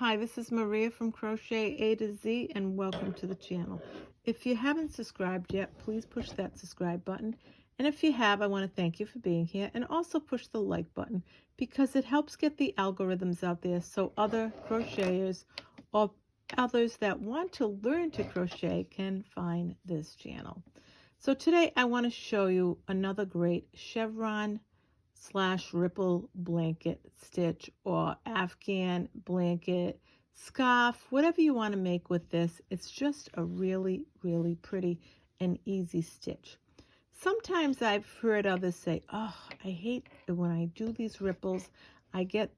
Hi, this is Maria from Crochet A to Z, and welcome to the channel. If you haven't subscribed yet, please push that subscribe button. And if you have, I want to thank you for being here, and also push the like button because it helps get the algorithms out there so other crocheters or others that want to learn to crochet can find this channel. So today I want to show you another great Chevron /ripple blanket stitch or Afghan blanket scarf, whatever you want to make with this. It's just a really, really pretty and easy stitch. Sometimes I've heard others say, oh, I hate it when I do these ripples. I get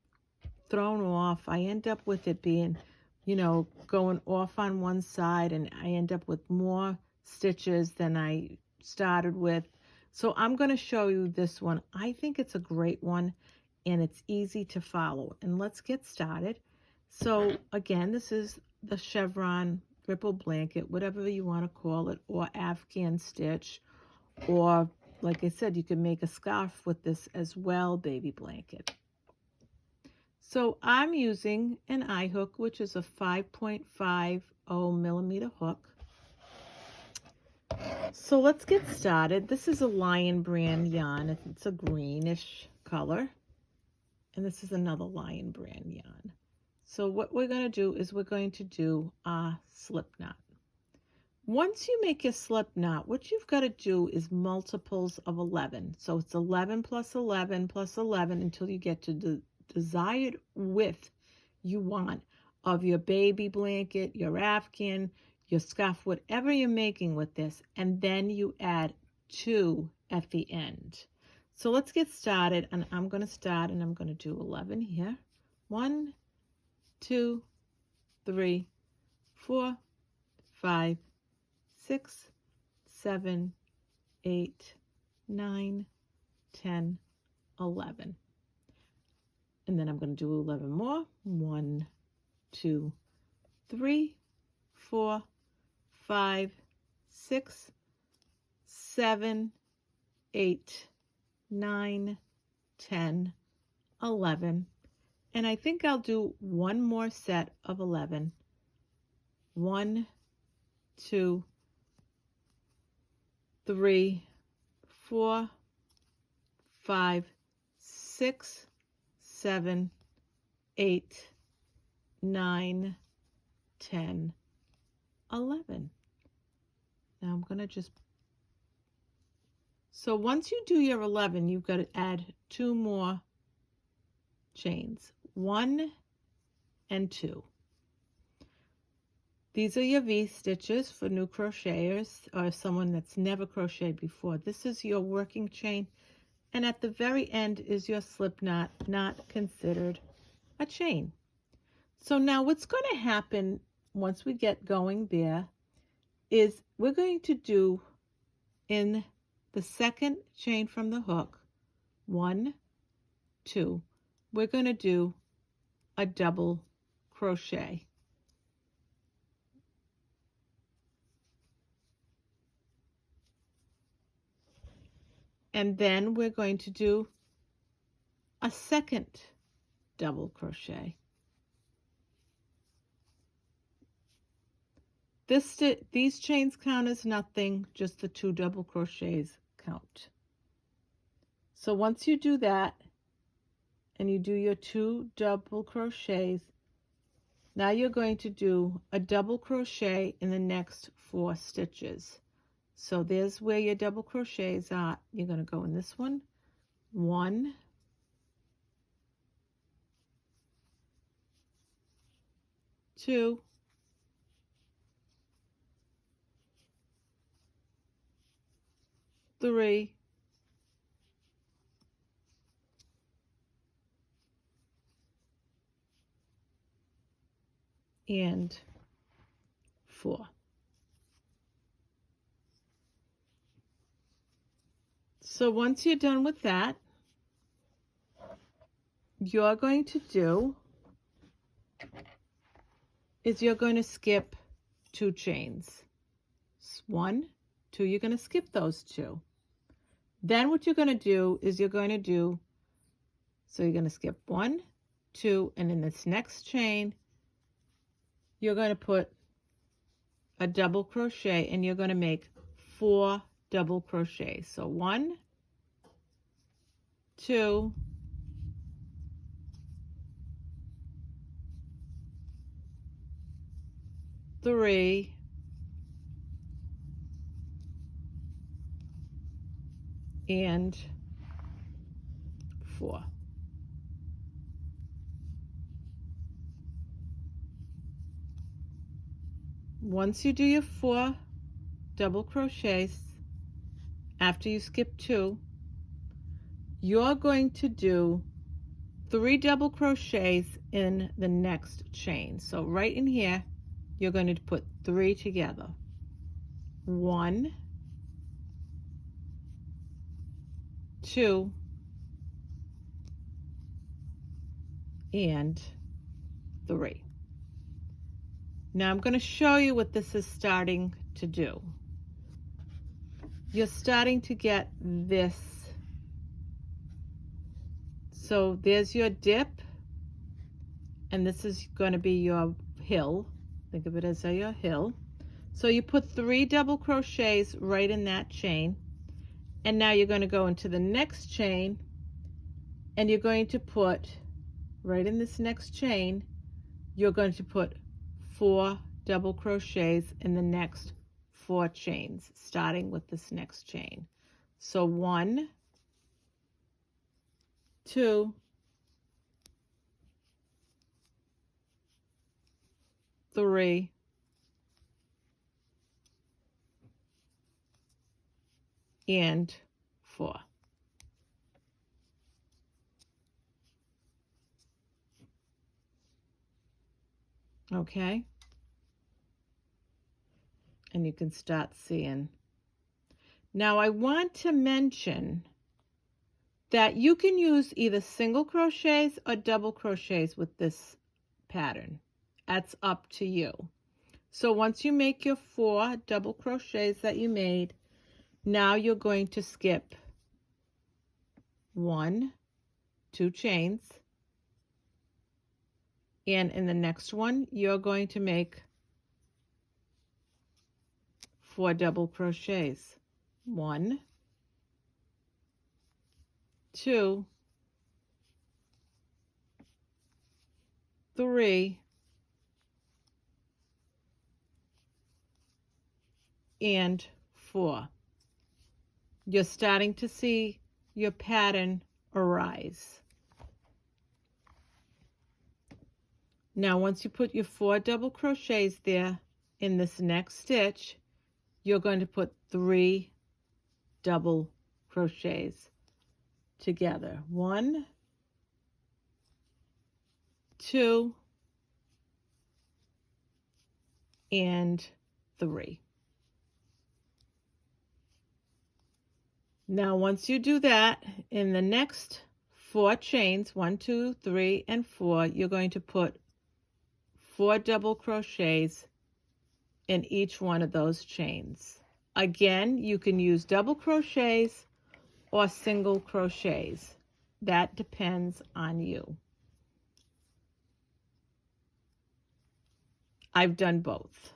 thrown off. I end up with it being, going off on one side, and I end up with more stitches than I started with. So I'm going to show you this one. I think it's a great one and it's easy to follow. And let's get started. So again, this is the Chevron Ripple blanket, whatever you want to call it, or Afghan stitch, or like I said, you can make a scarf with this as well, baby blanket. So I'm using an eye hook, which is a 5.50 millimeter hook. So let's get started. This is a Lion brand yarn. It's a greenish color. And this is another Lion brand yarn. So what we're going to do is we're going to do a slip knot. Once you make your slip knot, what you've got to do is multiples of 11. So it's 11 plus 11 plus 11 until you get to the desired width you want of your baby blanket, your Afghan, your scarf, whatever you're making with this, and then you add 2 at the end. So let's get started, and I'm going to start, and I'm going to do 11 here. 1, 2, 3, 4, 5, 6, 7, 8, 9, 10, 11. And then I'm going to do 11 more. 1, 2, 3, 4, 5, 6, 7, 8, 9, 10, 11. And I think I'll do one more set of 11. 1, 2, 3, 4, 5, 6, 7, 8, 9, 10, 11. Now I'm going to just, so once you do your 11, you've got to add 2 more chains, 1 and 2. These are your V stitches for new crocheters or someone that's never crocheted before. This is your working chain, and at the very end is your slip knot, not considered a chain. So now what's going to happen once we get going there is we're going to do in the second chain from the hook, 1, 2, we're going to do a double crochet. And then we're going to do a second double crochet. These chains count as nothing, just the 2 double crochets count. So once you do that, and you do your 2 double crochets, now you're going to do a double crochet in the next 4 stitches. So there's where your double crochets are. You're going to go in this one, 1, 2, 3, and 4. So once you're done with that, you're going to do is you're going to skip 2 chains. 1, 2, you're going to skip those 2. Then what you're going to do is you're going to do, so you're going to skip 1, 2, and in this next chain, you're going to put a double crochet and you're going to make 4 double crochets. So 1, 2, 3, and 4. Once you do your 4 double crochets, after you skip 2, you're going to do 3 double crochets in the next chain. So right in here, you're going to put 3 together. 1, 2, and 3. Now I'm going to show you what this is starting to do. You're starting to get this. So there's your dip, and this is going to be your hill. Think of it as your hill. So you put 3 double crochets right in that chain, and now you're going to go into the next chain, and you're going to put right in this next chain, you're going to put 4 double crochets in the next 4 chains, starting with this next chain. So 1, 2, 3, and 4. Okay? And you can start seeing. Now I want to mention that you can use either single crochets or double crochets with this pattern. That's up to you. So once you make your 4 double crochets that you made, now you're going to skip 1, 2 chains, and in the next one you're going to make 4 double crochets. 1, 2, 3, and 4. You're starting to see your pattern arise. Now once you put your 4 double crochets there, in this next stitch you're going to put 3 double crochets together. 1, 2, and 3. Now once you do that, in the next 4 chains, 1, 2, 3, and 4, you're going to put 4 double crochets in each one of those chains. Again, you can use double crochets or single crochets. That depends on you. I've done both.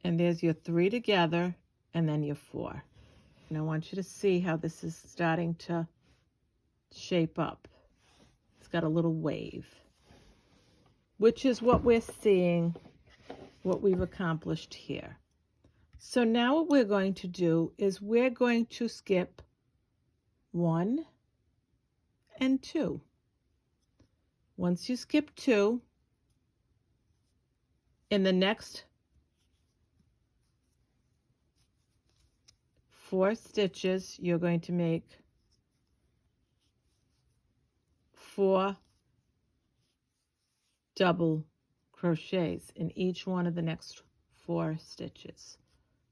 And there's your 3 together, and then your 4. And I want you to see how this is starting to shape up. It's got a little wave, which is what we're seeing, what we've accomplished here. So now what we're going to do is we're going to skip 1 and 2. Once you skip 2, in the next 4 stitches, you're going to make 4 double crochets in each one of the next 4 stitches.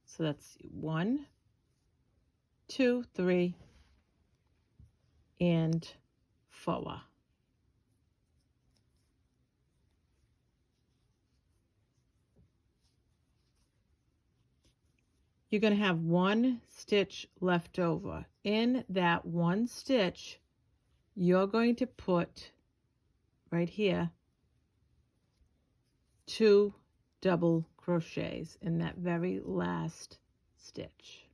So that's 1, 2, 3, and 4. you're going to have one stitch left over. In that one stitch, you're going to put right here 2 double crochets in that very last stitch.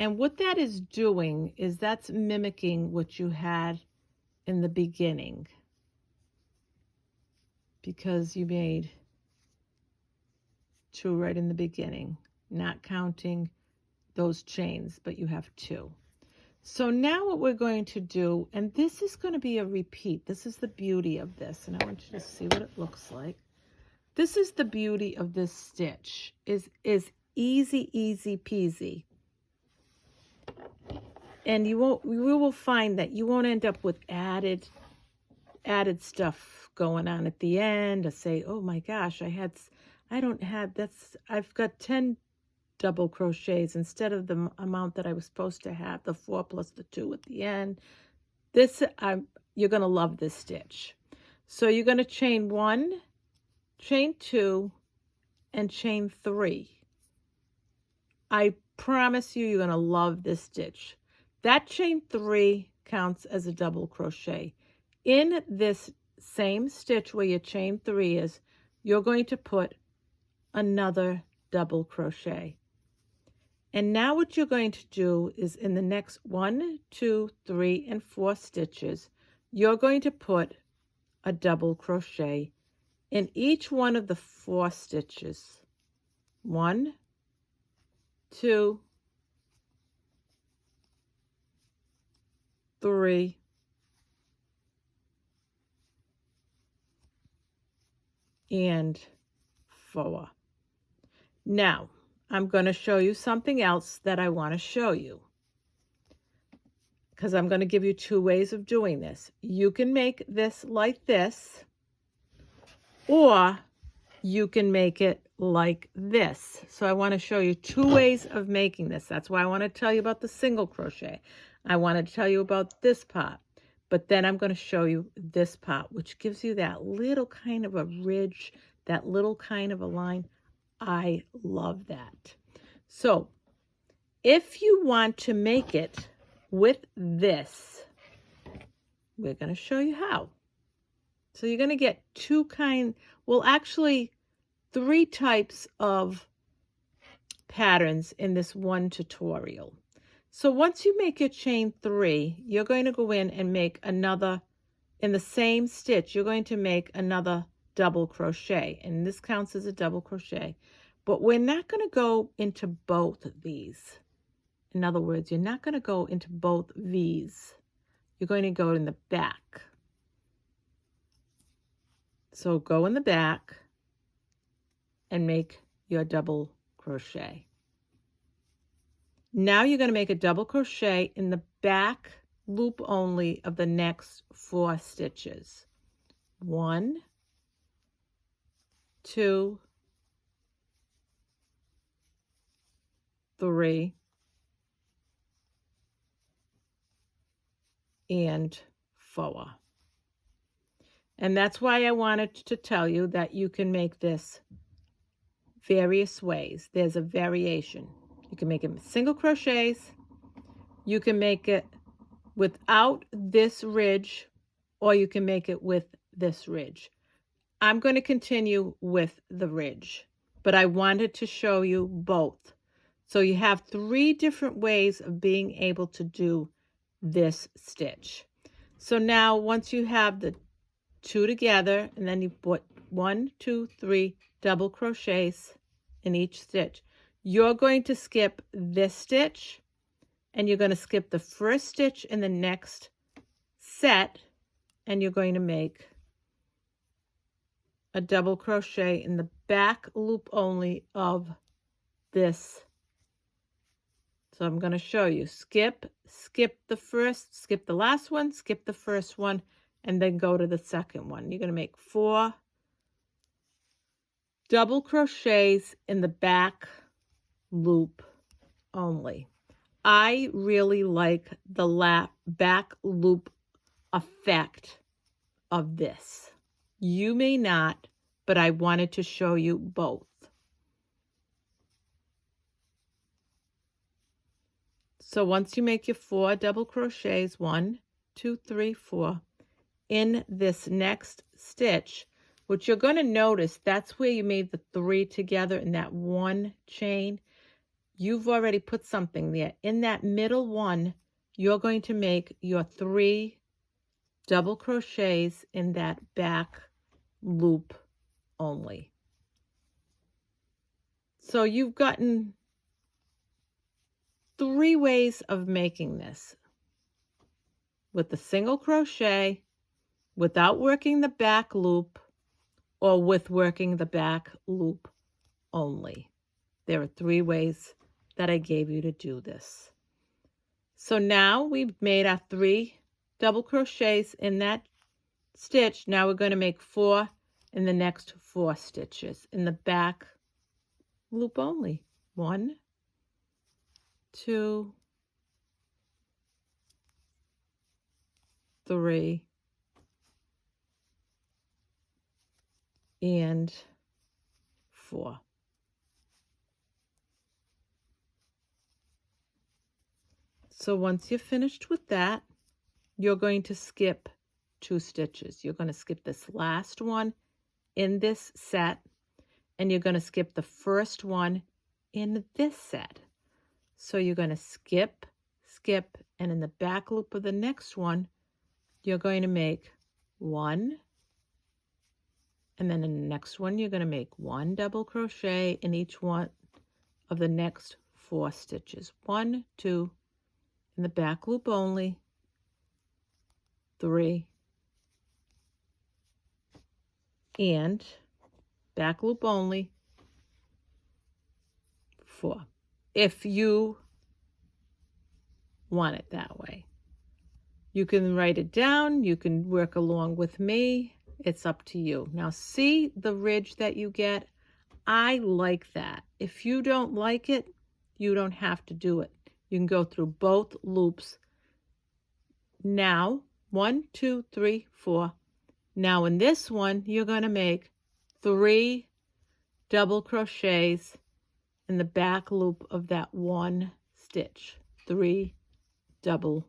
And what that is doing is that's mimicking what you had in the beginning, because you made 2 right in the beginning, not counting those chains, but you have 2. So now what we're going to do, and this is going to be a repeat. This is the beauty of this, and I want you to see what it looks like. This is the beauty of this stitch. Is easy, easy peasy. And you will find that you won't end up with added stuff going on at the end, to say, oh my gosh, I've got 10 double crochets instead of the amount that I was supposed to have, the 4 plus the 2 at the end. You're going to love this stitch. So you're going to chain 1, chain 2, and chain 3. I promise you're going to love this stitch. That chain 3 counts as a double crochet. In this same stitch where your chain 3 is, you're going to put another double crochet. And now what you're going to do is in the next 1, 2, 3, and 4 stitches, you're going to put a double crochet in each one of the 4 stitches. 1, 2, 3, and 4. Now, I'm going to show you something else that I want to show you, because I'm going to give you 2 ways of doing this. You can make this like this, or you can make it like this. So I want to show you 2 ways of making this. That's why I want to tell you about the single crochet. I want to tell you about this part, but then I'm going to show you this part, which gives you that little kind of a ridge, that little kind of a line. I love that. So if you want to make it with this, we're going to show you how. So you're going to get 3 types of patterns in this one tutorial. So once you make your chain 3, you're going to go in and make another, in the same stitch, you're going to make another double crochet, and this counts as a double crochet, but we're not going to go into both of these. In other words, you're not going to go into both V's. You're going to go in the back. So go in the back and make your double crochet. Now you're going to make a double crochet in the back loop only of the next 4 stitches. 1, 2, 3, and 4. And that's why I wanted to tell you that you can make this various ways. There's a variation. You can make it with single crochets. You can make it without this ridge, or you can make it with this ridge. I'm going to continue with the ridge, but I wanted to show you both. So you have 3 different ways of being able to do this stitch. So now once you have the 2 together, and then you put 1, 2, 3 double crochets in each stitch, you're going to skip this stitch, and you're going to skip the first stitch in the next set, and you're going to make a double crochet in the back loop only of this. So I'm going to show you. Skip the last one, skip the first one, and then go to the second one. You're going to make 4 double crochets in the back loop only. I really like the back loop effect of this. You may not, but I wanted to show you both. So once you make your 4 double crochets, 1, 2, 3, 4, in this next stitch, which you're going to notice, that's where you made the 3 together in that one chain. You've already put something there. In that middle one, you're going to make your 3 double crochets in that back loop only. So you've gotten 3 ways of making this: with the single crochet, without working the back loop, or with working the back loop only. There are 3 ways that I gave you to do this. So now we've made our 3 double crochets in that stitch. Now we're going to make 4 in the next 4 stitches in the back loop only. 1, 2, 3, and 4. So once you're finished with that, you're going to skip 2 stitches. You're going to skip this last one in this set, and you're going to skip the first one in this set. So you're going to skip, skip, and in the back loop of the next one, you're going to make 1, and then in the next one, you're going to make 1 double crochet in each one of the next 4 stitches. 1, 2, in the back loop only, 3, and back loop only, 4. If you want it that way. You can write it down, you can work along with me, it's up to you. Now see the ridge that you get? I like that. If you don't like it, you don't have to do it. You can go through both loops. Now, 1, 2, 3, 4. Now in this one, you're going to make 3 double crochets in the back loop of that one stitch. 3 double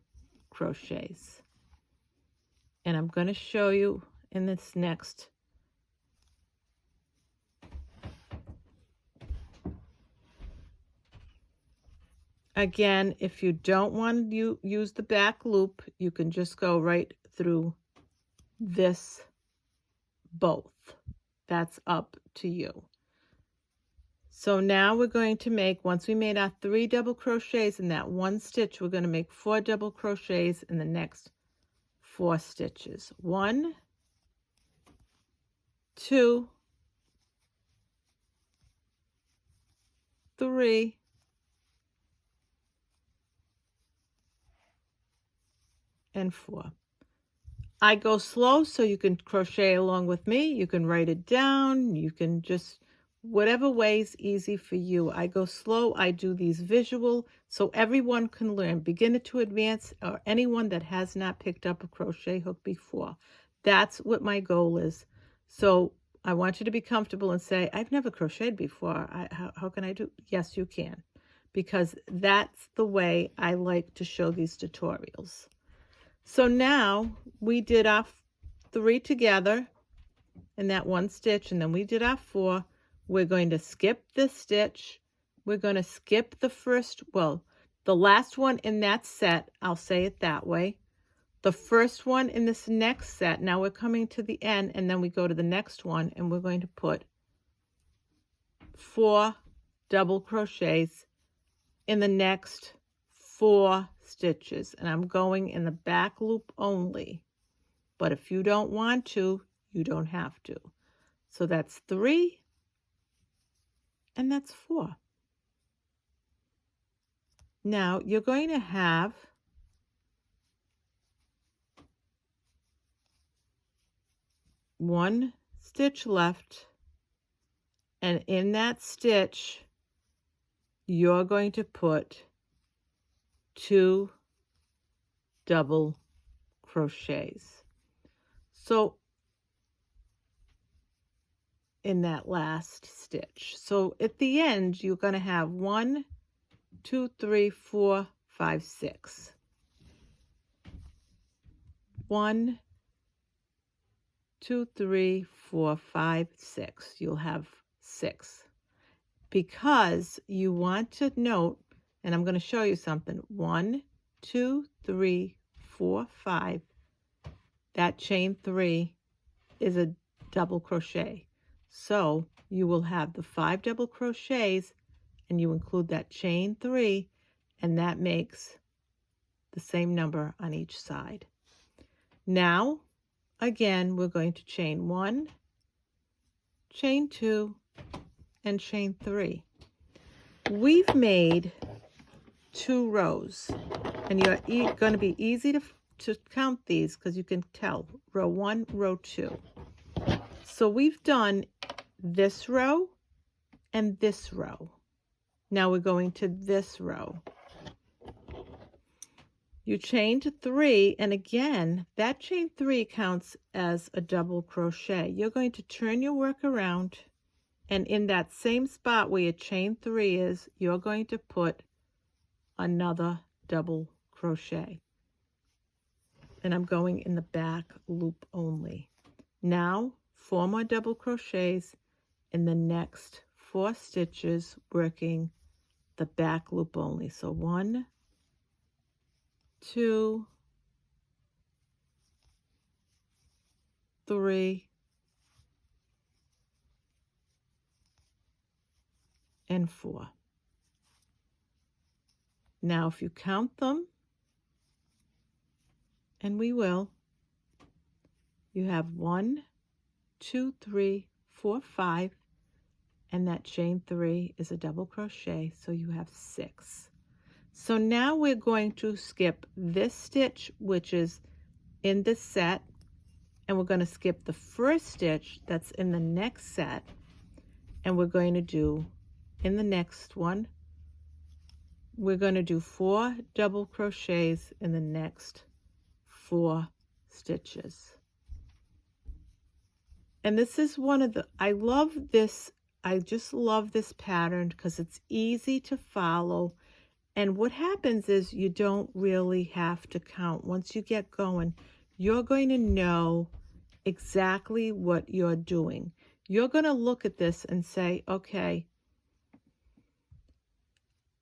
crochets. And I'm going to show you in this next. Again, if you don't want to use the back loop, you can just go right through this both. That's up to you. So now we're going to make, once we made our 3 double crochets in that one stitch, we're going to make 4 double crochets in the next 4 stitches. 1, 2, 3, and 4. I go slow so you can crochet along with me. You can write it down. You can just, whatever way is easy for you. I go slow. I do these visual so everyone can learn, beginner to advanced, or anyone that has not picked up a crochet hook before. That's what my goal is. So I want you to be comfortable and say, I've never crocheted before. How can I do? Yes, you can, because that's the way I like to show these tutorials. So now we did our 3 together in that one stitch, and then we did our 4. We're going to skip this stitch. We're going to skip the first, well, the last one in that set, I'll say it that way. The first one in this next set, now we're coming to the end, and then we go to the next one, and we're going to put 4 double crochets in the next 4 stitches, and I'm going in the back loop only. But if you don't want to, you don't have to. So that's 3, and that's 4. Now you're going to have one stitch left, and in that stitch you're going to put 2 double crochets. So in that last stitch. So at the end, you're going to have 1, 2, 3, 4, 5, 6. 1, 2, 3, 4, 5, 6. You'll have 6. Because you want to note, and I'm going to show you something. 1, 2, 3, 4, 5. That chain 3 is a double crochet. So you will have the 5 double crochets and you include that chain 3, and that makes the same number on each side. Now, again, we're going to chain 1, chain 2, and chain 3. We've made 2 rows, and you're going to be easy to count these because you can tell row 1, row 2. So we've done this row and this row. Now we're going to this row. You chained 3, and again, that chain 3 counts as a double crochet. You're going to turn your work around, and in that same spot where your chain 3 is, you're going to put another double crochet. And I'm going in the back loop only. Now, 4 more double crochets in the next 4 stitches, working the back loop only. So 1, 2, 3, and 4. Now if you count them, and we will, you have 1, 2, 3, 4, 5, and that chain 3 is a double crochet, so you have 6. So now we're going to skip this stitch, which is in this set, and we're going to skip the first stitch that's in the next set, and we're going to do in the next one, we're going to do 4 double crochets in the next 4 stitches. And this is one of the, I love this, I just love this pattern because it's easy to follow. And what happens is you don't really have to count. Once you get going, you're going to know exactly what you're doing. You're going to look at this and say, okay,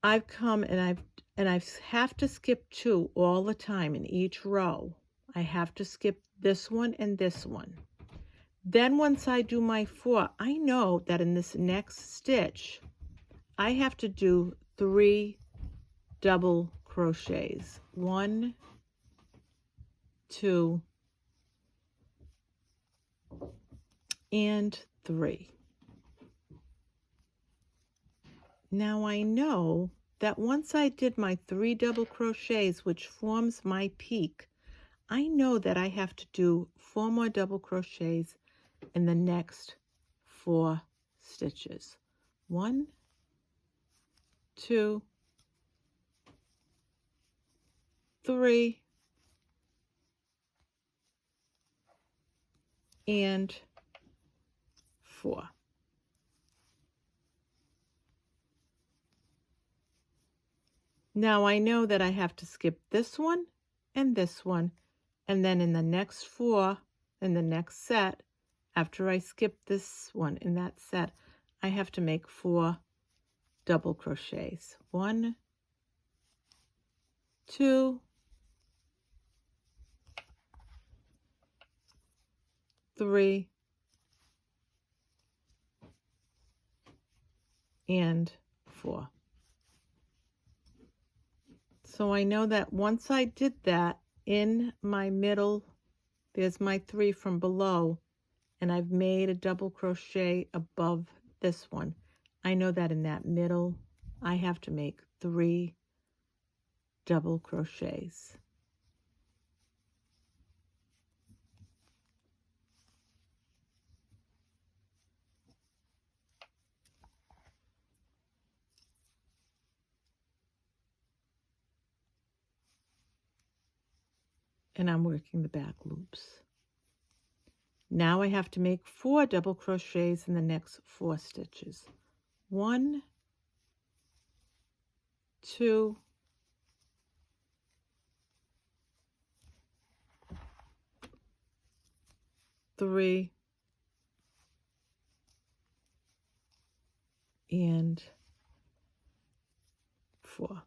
I've come and I have to skip 2 all the time in each row. I have to skip this one and this one. Then once I do my 4, I know that in this next stitch, I have to do 3 double crochets. 1, 2, and 3. Now I know that once I did my 3 double crochets, which forms my peak, I know that I have to do 4 more double crochets in the next 4 stitches. 1, 2, 3, and 4. Now I know that I have to skip this one, and then in the next 4, in the next set, after I skip this one in that set, I have to make 4 double crochets. 1, 2, 3, and 4. So I know that once I did that, in my middle, there's my 3 from below, and I've made a double crochet above this one. I know that in that middle, I have to make 3 double crochets. And I'm working the back loops. Now I have to make 4 double crochets in the next 4 stitches. 1, 2, 3, and 4.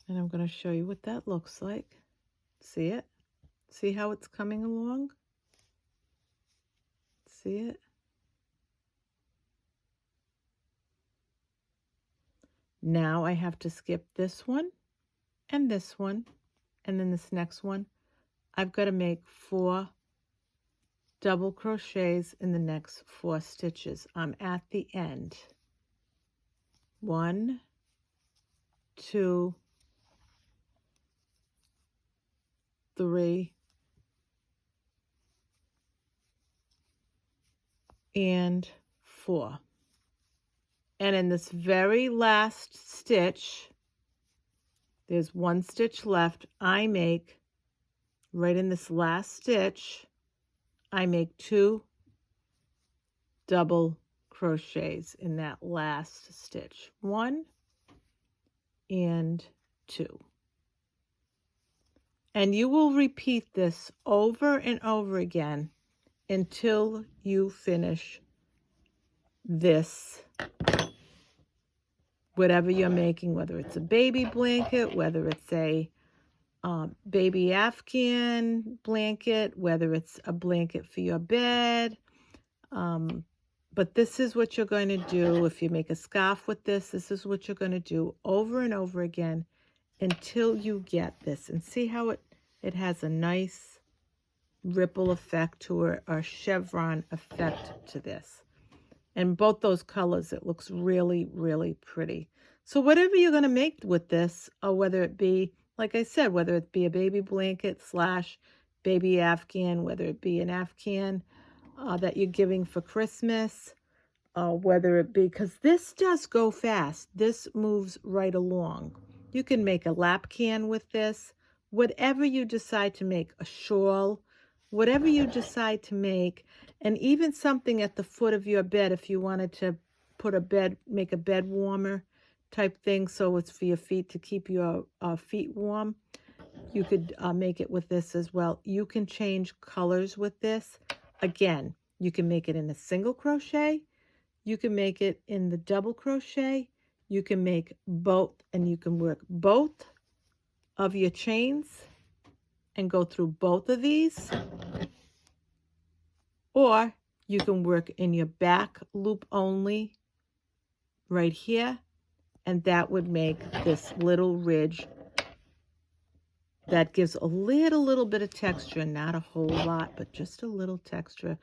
And I'm going to show you what that looks like. See it? See how it's coming along? See it? Now I have to skip this one, and then this next one. I've got to make 4 double crochets in the next 4 stitches. I'm at the end. 1, 2, 3, and 4. And in this very last stitch, there's 1 stitch left. I make, right in this last stitch, I make 2 double crochets in that last stitch. 1 and 2. And you will repeat this over and over again until you finish this, whatever you're making, whether it's a baby blanket, whether it's a baby Afghan blanket, whether it's a blanket for your bed. But this is what you're going to do. If you make a scarf with this, this is what you're going to do over and over again until you get this. And see how it has a nice ripple effect to it, or chevron effect to this. And both those colors, it looks really, really pretty. So whatever you're going to make with this, or whether it be, like I said, whether it be a baby blanket / baby Afghan, whether it be an Afghan that you're giving for Christmas, whether it be, because this does go fast. This moves right along. You can make a lap can with this. Whatever you decide to make, a shawl, whatever you decide to make, and even something at the foot of your bed if you wanted to put make a bed warmer type thing, so it's for your feet, to keep your feet warm. You could make it with this as well. You can change colors with this. Again, you can make it in a single crochet. You can make it in the double crochet. You can make both, and you can work both of your chains and go through both of these. Or you can work in your back loop only right here, and that would make this little ridge that gives a little bit of texture, not a whole lot, but just a little texture.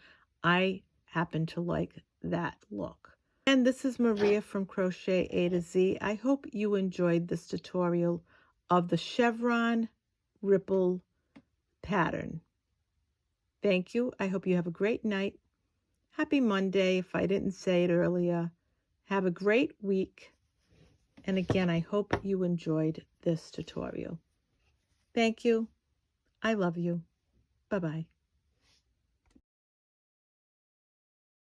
I happen to like that look. And this is Maria from Crochet A to Z. I hope you enjoyed this tutorial of the Chevron Ripple pattern. Thank you. I hope you have a great night. Happy Monday, if I didn't say it earlier. Have a great week. And again, I hope you enjoyed this tutorial. Thank you. I love you. Bye-bye.